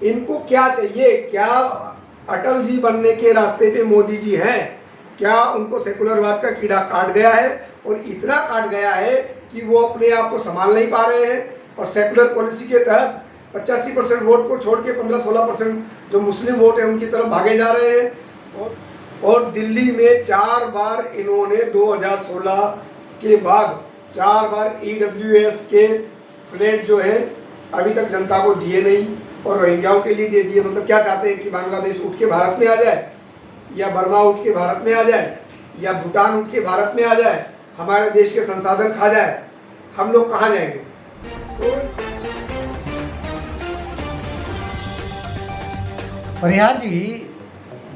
इनको क्या चाहिए? क्या अटल जी बनने के रास्ते पे मोदी जी हैं? क्या उनको सेकुलरवाद का कीड़ा काट गया है? और इतना काट गया है कि वो अपने आप को संभाल नहीं पा रहे हैं और सेकुलर पॉलिसी के तहत 85% वोट को छोड़ के 15-16% जो मुस्लिम वोट है उनकी तरफ भागे जा रहे हैं। और दिल्ली में 4 बार इन्होंने 2016 के बाद 4 बार EWS के फ्लैट जो है अभी तक जनता को दिए नहीं और रोहिंग्याओं के लिए दे दिए। मतलब क्या चाहते हैं कि बांग्लादेश उठ के भारत में आ जाए, या बर्मा उठ के भारत में आ जाए, या भूटान उठ के भारत में आ जाए, हमारे देश के संसाधन खा जाए, हम लोग कहाँ जाएंगे? परिहार जी,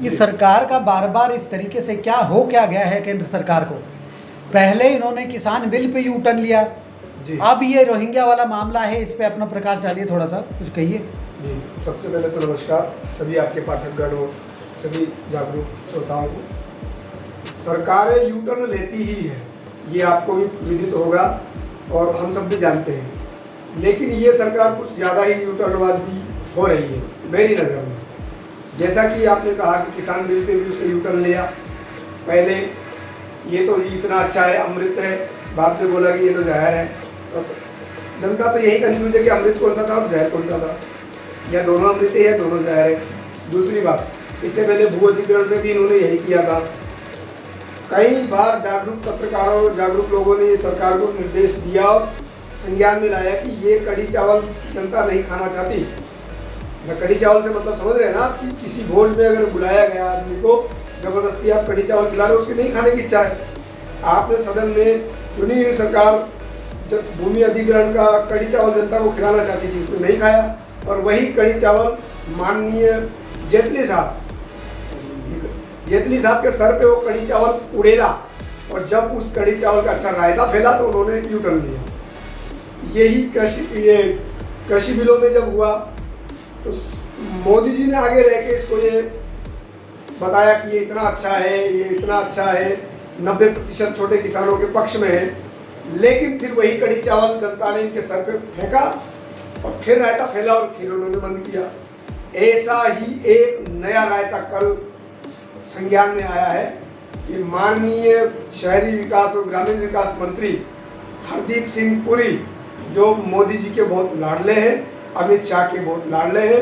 ये सरकार का बार बार इस तरीके से क्या गया है केंद्र सरकार को? पहले इन्होंने किसान बिल पे यू टर्न लिया जी। अब ये रोहिंग्या वाला मामला है, इस पे अपना प्रकाश डालिए, थोड़ा सा कुछ कहिए। जी, सबसे पहले तो नमस्कार सभी आपके पाठकगण और सभी जागरूक श्रोताओं को। सरकारें यू टर्न लेती ही है, ये आपको भी विदित होगा और हम सब भी जानते हैं, लेकिन ये सरकार कुछ ज़्यादा ही यू टर्नवादी हो रही है मेरी नज़र में। जैसा कि आपने कहा कि किसान बिल पे भी उसने यू टर्न लिया। पहले ये तो इतना अच्छा है, अमृत है, बाद में बोला कि ये तो जहर है। तो जनता तो यही कंफ्यूज है कि अमृत कौन सा था और जहर कौन सा था, या दोनों अमृत है या दोनों जहर है। दूसरी बात, इससे पहले भू अधिग्रहण में भी इन्होंने यही किया था। कई बार जागरूक पत्रकारों और जागरूक लोगों ने ये सरकार को निर्देश दिया और संज्ञान में लाया कि ये कढ़ी चावल जनता नहीं खाना चाहती। कढ़ी चावल से मतलब समझ रहे हैं ना कि किसी भोज में अगर बुलाया गया आदमी को जबरदस्ती आप कढ़ी चावल खिला रहे हो, उसकी नहीं खाने की इच्छा है। आपने सदन में चुनी हुई सरकार जब भूमि अधिग्रहण का कढ़ी चावल जनता को खिलाना चाहती थी, उसको नहीं खाया। और वही कढ़ी चावल माननीय जेटली साहब के सर पे वो कढ़ी चावल उड़ेला, और जब उस कढ़ी चावल का अच्छा रायता फैला तो उन्होंने यू टर्न लिया। यही कृषि बिलों में जब हुआ तो मोदी जी ने आगे रह के इसको ये बताया कि ये इतना अच्छा है, ये इतना अच्छा है, 90% छोटे किसानों के पक्ष में है। लेकिन फिर वही कढ़ी चावल जनता ने इनके सर पे फेंका और फिर रायता फैला और फिर उन्होंने बंद किया। ऐसा ही एक नया रायता कल संज्ञान में आया है कि माननीय शहरी विकास और ग्रामीण विकास मंत्री हरदीप सिंह पुरी, जो मोदी जी के बहुत लाडले हैं, अमित शाह के बहुत लाडले हैं,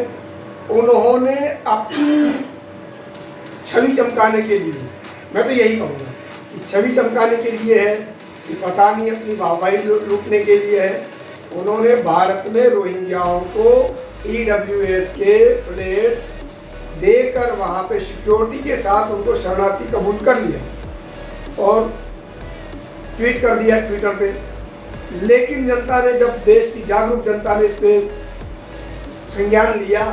उन्होंने अपनी छवि चमकाने के लिए, मैं तो यही कहूँगा कि छवि चमकाने के लिए है कि पता नहीं अपनी वाहवाही लूटने के लिए है, उन्होंने भारत में रोहिंग्याओं को EWS के फ्लैट देकर वहाँ पे सिक्योरिटी के साथ उनको शरणार्थी कबूल कर लिया और ट्वीट कर दिया ट्विटर पे। लेकिन जनता ने, जब देश की जागरूक जनता ने इस पे संज्ञान लिया,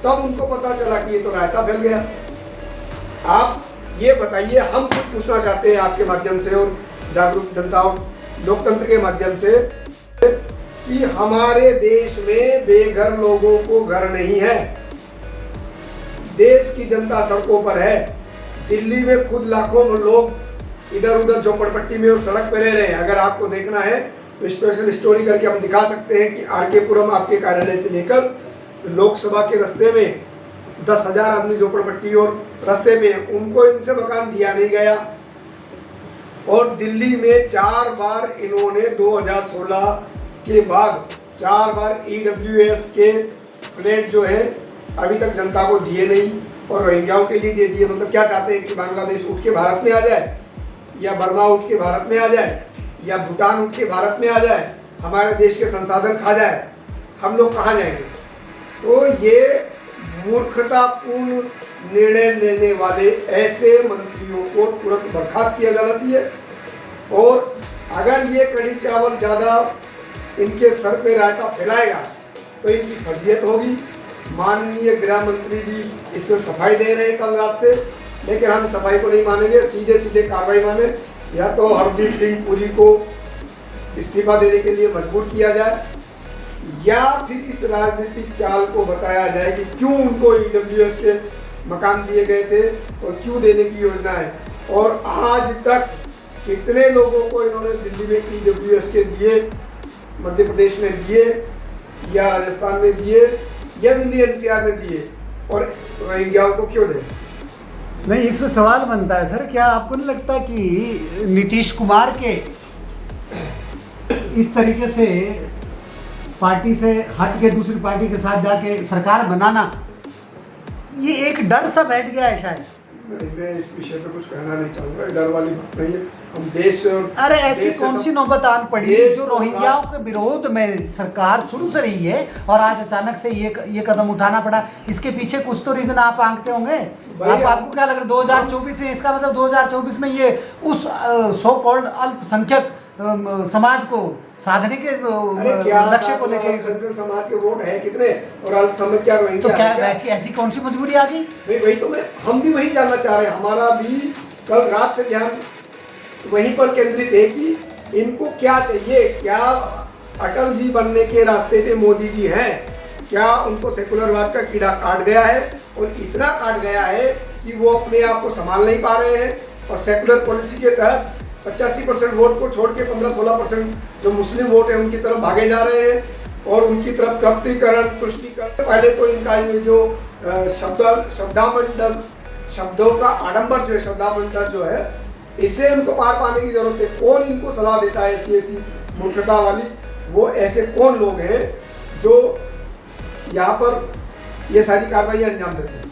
तब उनको पता चला कि ये तो रायता फैल गया। आप ये बताइए, हम कुछ पूछना चाहते हैं आपके माध्यम से और जागरूक जनताओं लोकतंत्र के माध्यम से, कि हमारे देश में बेघर लोगों को घर नहीं है, देश की जनता सड़कों पर है। दिल्ली में खुद लाखों लोग इधर उधर झोपड़पट्टी में और सड़क पर रह रहे हैं। अगर आपको देखना है तो स्पेशल स्टोरी करके हम दिखा सकते हैं कि RK पुरम आपके कार्यालय से लेकर लोकसभा के रास्ते में 10,000 आदमी झोपड़पट्टी और रास्ते में, उनको इनसे मकान दिया नहीं गया। और दिल्ली में 4 बार इन्होंने 2016 के बाद 4 बार EWS के फ्लैट जो है अभी तक जनता को दिए नहीं और रोहिंग्याओं के लिए दे दिए। मतलब क्या चाहते हैं कि बांग्लादेश उठ के भारत में आ जाए, या बर्मा उठ के भारत में आ जाए, या भूटान उठ के भारत में आ जाए, हमारे देश के संसाधन खा जाए, हम लोग कहाँ जाएंगे? तो ये मूर्खतापूर्ण निर्णय लेने वाले ऐसे मंत्रियों को तुरंत बर्खास्त किया जाना चाहिए। और अगर ये कढ़ी चावल ज़्यादा इनके सर पे रायता फैलाएगा तो इनकी फर्जियत होगी। माननीय गृह मंत्री जी इसमें सफाई दे रहे हैं कल रात से, लेकिन हम सफाई को नहीं मानेंगे, सीधे सीधे कार्रवाई माने। या तो हरदीप सिंह पुरी को इस्तीफा देने के लिए मजबूर किया जाए, या फिर इस राजनीतिक चाल को बताया जाए कि क्यों उनको EWS के मकान दिए गए थे और क्यों देने की योजना है। और आज तक कितने लोगों को इन्होंने दिल्ली में EWS के दिए, मध्य प्रदेश में दिए या राजस्थान में दिए, ये दिल्ली एनसीआर ने दिए और रोहिंग्याओं को क्यों दें? नहीं, इसमें सवाल बनता है सर, क्या आपको नहीं लगता कि नीतीश कुमार के इस तरीके से पार्टी से हट के दूसरी पार्टी के साथ जाके सरकार बनाना, ये एक डर सा बैठ गया है शायद? नहीं, मैं इस विषय पे कुछ कहना नहीं चाहूँगा, डर वाली बात नहीं है। हम देश और अरे ऐसी कौन सी नौबत आन पड़ी है जो रोहिंग्याओं के विरोध में सरकार शुरू से रही है और आज अचानक से ये कदम उठाना पड़ा? इसके पीछे कुछ तो रीजन आप आंकते होंगे। आपको क्या लग रहा है 2024 है, इसका मतलब 2024 में ये उस सो कॉल्ड अल्पसंख्यक समाज को साधने के लक्ष्य को लेके? अल्पसंख्यक समाज के वोट है कितने और अल्पसंख्यक क्या रोहिंग्या? तो क्या ऐसी कौन सी मजबूरी आ गई? नहीं, वही तो हम भी वही जानना चाह रहे हैं। हमारा भी कल रात से ध्यान वहीं पर केंद्रित है कि इनको क्या चाहिए। क्या अटल जी बनने के रास्ते पे मोदी जी हैं? क्या उनको सेकुलरवाद का कीड़ा काट गया है और इतना काट गया है कि वो अपने आप को संभाल नहीं पा रहे हैं और सेकुलर पॉलिसी के तहत 85% वोट को छोड़ के 15-16% जो मुस्लिम वोट है उनकी तरफ भागे जा रहे हैं और उनकी तरफ तृप्तिकरण तुष्टिकरण। पहले तो इनका ये जो शब्दामंडल, शब्दों का आडंबर जो है, शब्दामंडल जो है, इसे उनको पार पाने की जरूरत है। कौन इनको सलाह देता है ऐसी मूर्खता वाली? वो ऐसे कौन लोग हैं जो यहाँ पर ये सारी कार्रवाई अंजाम देते हैं?